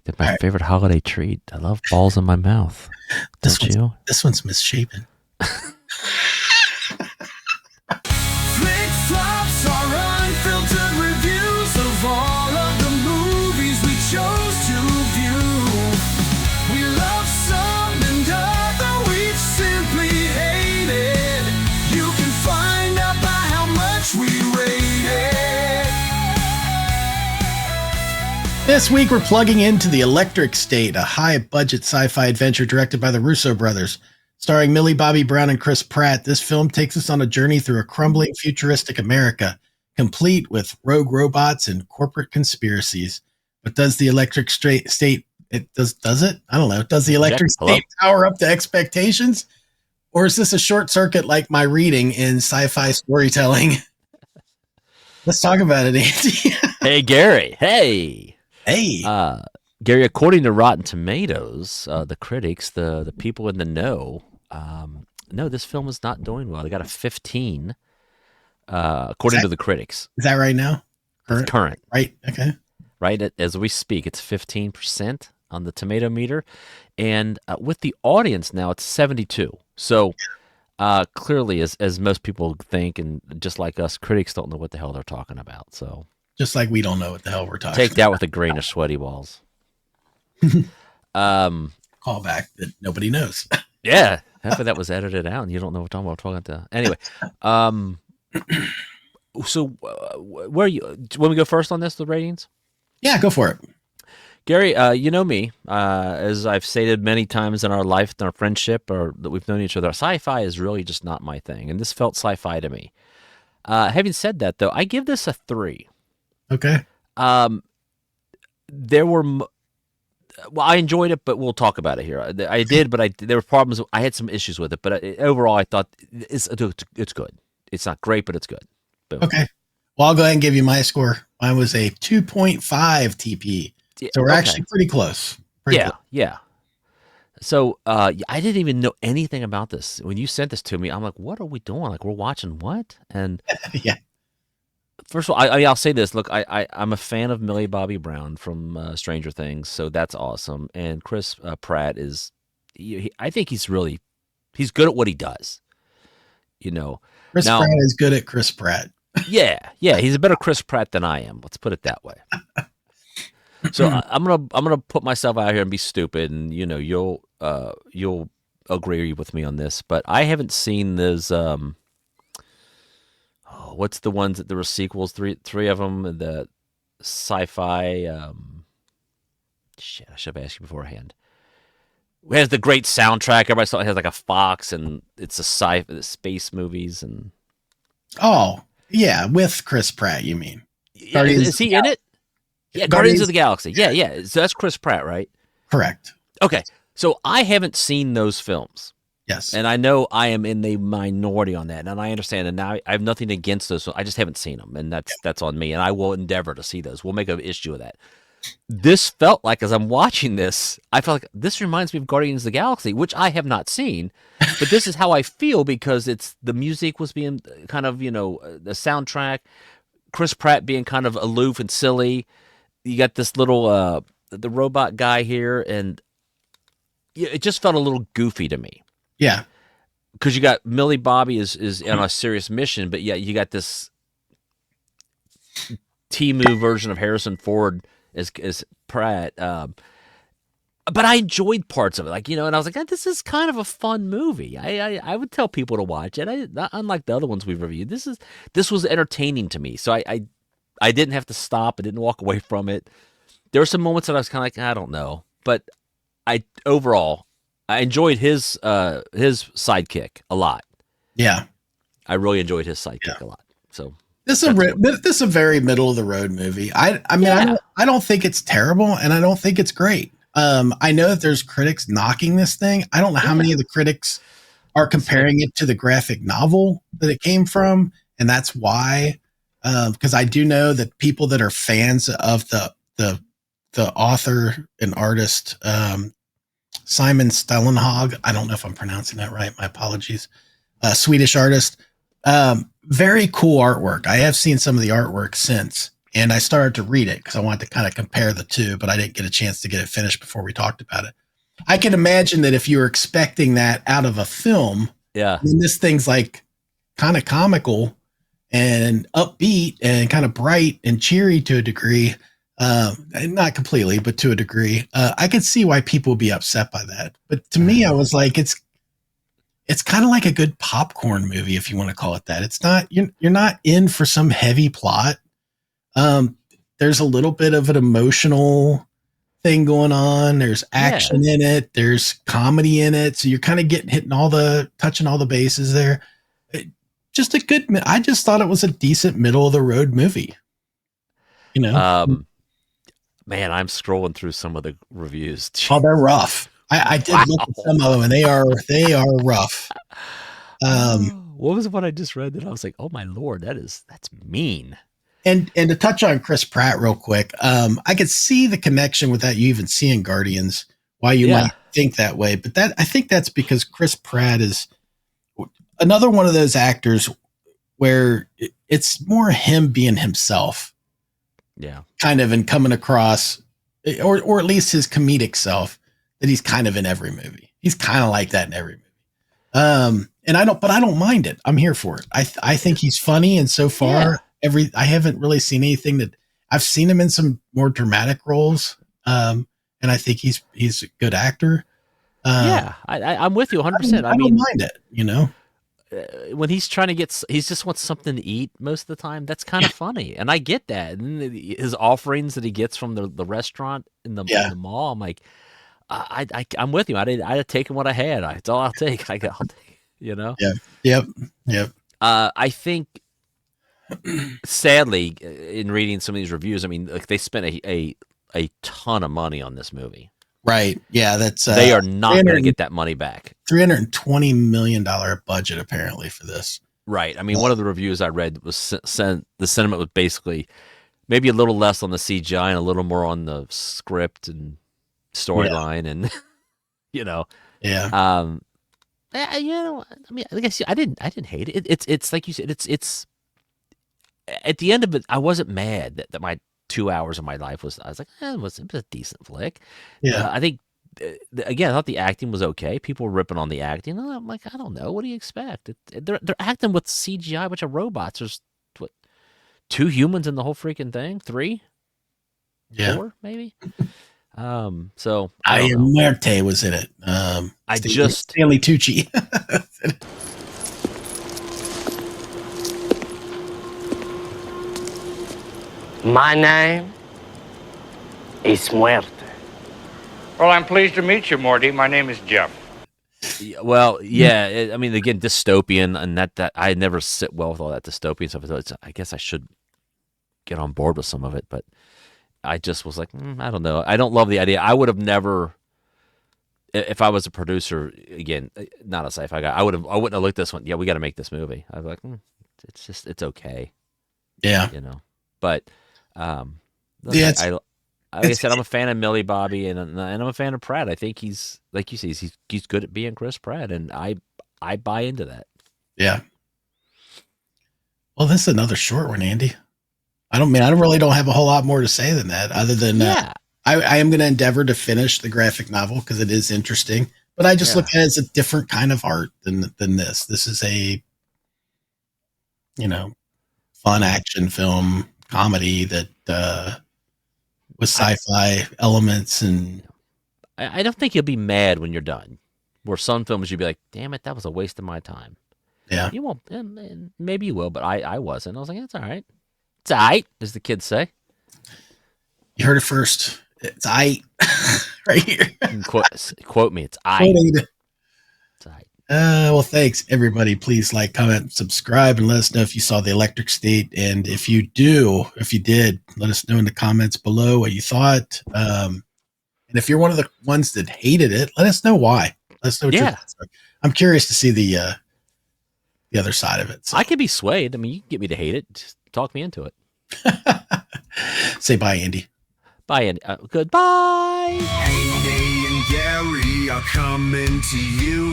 They're my favorite holiday treat. I love balls in my mouth. Don't you? This one's misshapen. Flick flops are unfiltered reviews of all of the movies we chose to view. We love some and other we've simply hated. You can find out by how much we rate it. This week we're plugging into The Electric State, a high-budget sci-fi adventure directed by the Russo Brothers. Starring Millie Bobby Brown and Chris Pratt, this film takes us on a journey through a crumbling futuristic America, complete with rogue robots and corporate conspiracies. But does the Electric State does it? I don't know. Does the Electric State power up to expectations? Or is this a short circuit like my reading in sci-fi storytelling? Let's talk about it, Andy. Hey, Gary. Hey. Gary, according to Rotten Tomatoes, the critics, the people in the know, no, this film is not doing well. They got a 15, according to the critics. Is that right now? Current. Right. Okay. Right. As we speak, it's 15% on the tomato meter. And with the audience now, it's 72. So clearly, as most people think, and just like us, critics don't know what the hell they're talking about. So just like we don't know what the hell we're talking take that with a grain of sweaty balls. Call back that nobody knows. Yeah, half of that was edited out, and you don't know what I'm talking about. Anyway, so where are you? When we go first on this, the ratings? Yeah, go for it, Gary. You know me, as I've stated many times in our life, in our friendship, or that we've known each other. Sci-fi is really just not my thing, and this felt sci-fi to me. Having said that, though, I give this a 3. Okay. There were. Well, I enjoyed it, but we'll talk about it here. I did, but there were problems. I had some issues with it, but overall, I thought it's good. It's not great, but it's good. Boom. Okay. Well, I'll go ahead and give you my score. Mine was a 2.5 TP. So we're actually pretty close. Yeah. So I didn't even know anything about this. When you sent this to me, I'm like, what are we doing? Like, we're watching what? And yeah. First of all, I'll say this. Look, I'm a fan of Millie Bobby Brown from Stranger Things, so that's awesome. And Chris Pratt is, I think he's good at what he does. You know, Chris Pratt is good at Chris Pratt. Yeah, he's a better Chris Pratt than I am. Let's put it that way. So I'm gonna put myself out here and be stupid, and you know you'll agree with me on this, but I haven't seen those. What's the ones that there were sequels? Three of them. The sci-fi. Shit, I should have asked you beforehand. It has the great soundtrack. Everybody saw it has like a fox, and it's the space movies and. Oh yeah, with Chris Pratt, you mean? Yeah, is he in it? Yeah, Guardians of the Galaxy. Yeah. So that's Chris Pratt, right? Correct. Okay, so I haven't seen those films. Yes. And I know I am in the minority on that, and I understand. And now I have nothing against those. So I just haven't seen them, and that's on me. And I will endeavor to see those. We'll make an issue of that. This felt like, as I'm watching this, I felt like this reminds me of Guardians of the Galaxy, which I have not seen. But this is how I feel because the music was being kind of, the soundtrack, Chris Pratt being kind of aloof and silly. You got this little the robot guy here, and it just felt a little goofy to me. Yeah, because you got Millie Bobby is on a serious mission, but yeah, you got this T-Moo version of Harrison Ford as Pratt. But I enjoyed parts of it, and I was like, this is kind of a fun movie. I would tell people to watch it. Unlike the other ones we've reviewed, this was entertaining to me. So I didn't have to stop. I didn't walk away from it. There were some moments that I was kind of like, I don't know, but overall. I enjoyed his sidekick a lot. Yeah, I really enjoyed his sidekick a lot. So this is a very middle of the road movie. I don't think it's terrible, and I don't think it's great. I know that there's critics knocking this thing. I don't know how many of the critics are comparing it to the graphic novel that it came from, and that's why. Because I do know that people that are fans of the author and artist. Simon Stålenhag. I don't know if I'm pronouncing that right. My apologies. Swedish artist. Very cool artwork. I have seen some of the artwork since. and I started to read it because I wanted to kind of compare the two, but I didn't get a chance to get it finished before we talked about it. I can imagine that if you were expecting that out of a film, Yeah. and this thing's like kind of comical and upbeat and kind of bright and cheery to a degree, not completely, but to a degree, I could see why people would be upset by that. But to me, I was like, it's kind of like a good popcorn movie, if you want to call it that. It's not, you're not in for some heavy plot. There's a little bit of an emotional thing going on. There's action in it. There's comedy in it. So you're kind of touching all the bases there. Just a good, I just thought it was a decent middle of the road movie. You know? Man, I'm scrolling through some of the reviews. Oh, they're rough. I did look at some of them, and they are rough. What was what I just read that I was like, oh my Lord, that's mean. And to touch on Chris Pratt real quick, I could see the connection without you even seeing Guardians, why you might think that way. But I think that's because Chris Pratt is another one of those actors where it's more him being himself. Yeah. Kind of, and coming across, or at least his comedic self, that he's kind of in every movie. He's kind of like that in every movie. And I don't mind it. I'm here for it. I think he's funny. And so far, I haven't really seen anything that I've seen him in some more dramatic roles. And I think he's a good actor. I'm with you 100%. I don't mind it, you know? When he's trying to he just wants something to eat most of the time. That's kind of funny. And I get that. And his offerings that he gets from the restaurant in the mall, I'm like, I'm with you. I'd have taken what I had. It's all I'll take. I'll take, you know? Yeah. Yep. I think, sadly, in reading some of these reviews, I mean, like, they spent a ton of money on this movie. Right. Yeah. That's they are not going to get that money back. $320 million budget apparently for this. Right. I mean, one of the reviews I read was the sentiment was basically maybe a little less on the CGI and a little more on the script and storyline, and you know. Yeah. You know, I mean, I guess I didn't hate it. It's like you said. It's at the end of it, I wasn't mad that my 2 hours of my life was. I was like, it was a decent flick. Yeah. I think again, I thought the acting was okay. People were ripping on the acting. And I'm like, I don't know. What do you expect? They're acting with CGI, a bunch of robots. There's 2 humans in the whole freaking thing. 3, 4, maybe. So Iron Muerte was in it. Stanley Tucci. My name is Muerte. Well, I'm pleased to meet you, Morty. My name is Jeff. Well, yeah. I mean, again, dystopian, and that I never sit well with all that dystopian stuff. I guess I should get on board with some of it, but I just was like, I don't know. I don't love the idea. I would have never, if I was a producer, again, not a sci-fi guy, I wouldn't have looked at this one. Yeah, we got to make this movie. I'd be like, it's okay. Yeah. You know, but, like I said, I'm a fan of Millie Bobby, and I'm a fan of Pratt. I think he's, like you say, he's good at being Chris Pratt, and I buy into that. Yeah. Well, this is another short one, Andy. I really don't have a whole lot more to say than that, other than I am going to endeavor to finish the graphic novel because it is interesting, but I just look at it as a different kind of art than this. This is a, fun action film comedy that with sci-fi elements, and I don't think you'll be mad when you're done. Where some films you'd be like, damn it, that was a waste of my time. Yeah. You won't, and maybe you will, but I wasn't. I was like, it's all right. It's all right, as the kids say. You heard it first. It's all right. Right here. Quote me. It's all right. It's all right. Well, thanks, everybody. Please like, comment, subscribe, and let us know if you saw The Electric State. And if you did, let us know in the comments below what you thought. And if you're one of the ones that hated it, let us know why. Let us know what I'm curious to see the other side of it. So. I could be swayed. I mean, you can get me to hate it. Just talk me into it. Say bye, Andy. Bye, Andy. Goodbye. Hey, and Gary we are coming to you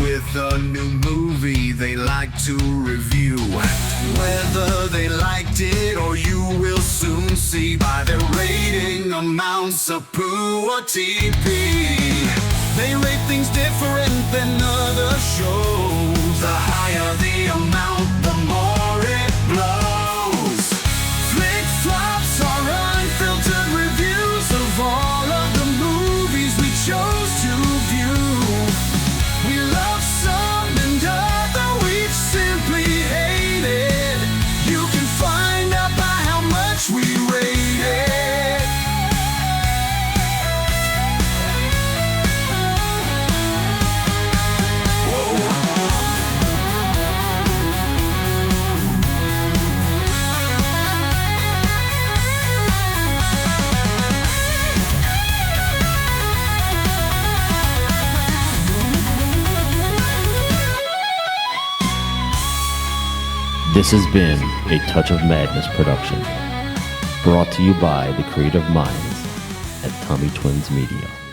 with a new movie they like to review. Whether they liked it or you will soon see by their rating amounts of poo or TP. They rate things different than other shows. The higher the amount, the more it blows. Flick flops are unfiltered reviews of all of the movies we chose to view. We love some and other we've simply hated. You can find out by how much we rate it. This has been a Touch of Madness production, brought to you by the creative minds at Tommy Twins Media.